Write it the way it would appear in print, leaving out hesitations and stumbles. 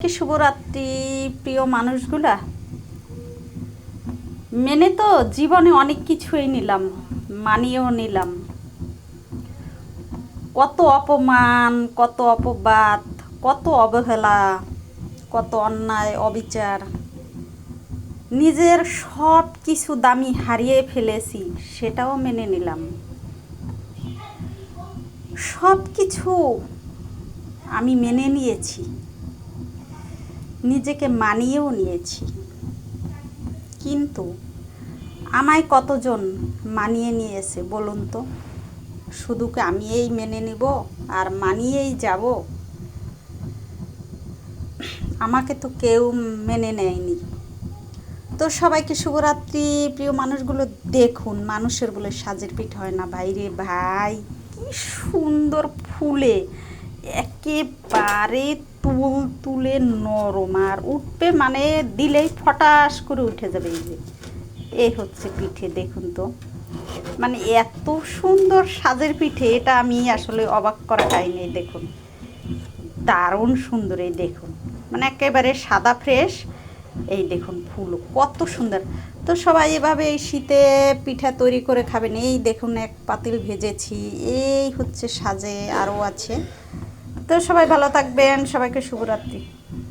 কি শুভরাত্রি প্রিয় মানুষগুলা। মেনে তো জীবনে অনেক কিছুই নিলাম, মানিয়েও নিলাম। কত অপমান, কত অপবাদ, কত অবহেলা, কত অন্যায় অবিচার, নিজের সব কিছু দামি হারিয়ে ফেলেছি, সেটাও মেনে নিলাম। সব কিছু আমি মেনে নিয়েছি, নিজেকে মানিয়েও নিয়েছি। কিন্তু আমায় কতজন মানিয়ে নিয়েছে বলুন তো? শুধু কি আমি এই মেনে নিব আর মানিয়েই যাব? আমাকে তো কেউ মেনে নেয়নি। তো সবাইকে শুভরাত্রি প্রিয় মানুষগুলো। দেখুন, মানুষের বলে সাজের পিঠ হয় না ভাইরে ভাই। কি সুন্দর ফুলে, একেবারে তুল তুলে নরম, আর উঠবে মানে দিলেই ফটাস করে উঠে যাবে। এই হচ্ছে পিঠে, দেখুন তো। মানে এত সুন্দর সাজের পিঠে, এটা আমি আসলে অবাক করা কাহিনী। দেখুন, দারুণ সুন্দর। এই দেখুন, মানে একেবারে সাদা ফ্রেশ। এই দেখুন ফুল কত সুন্দর। তো সবাই এভাবে এই শীতে পিঠা তৈরি করে খাবেন। এই দেখুন, এক পাতিল ভেজেছি। এই হচ্ছে সাজে, আরও আছে। তো সবাই ভালো থাকবেন, সবাইকে শুভরাত্রি।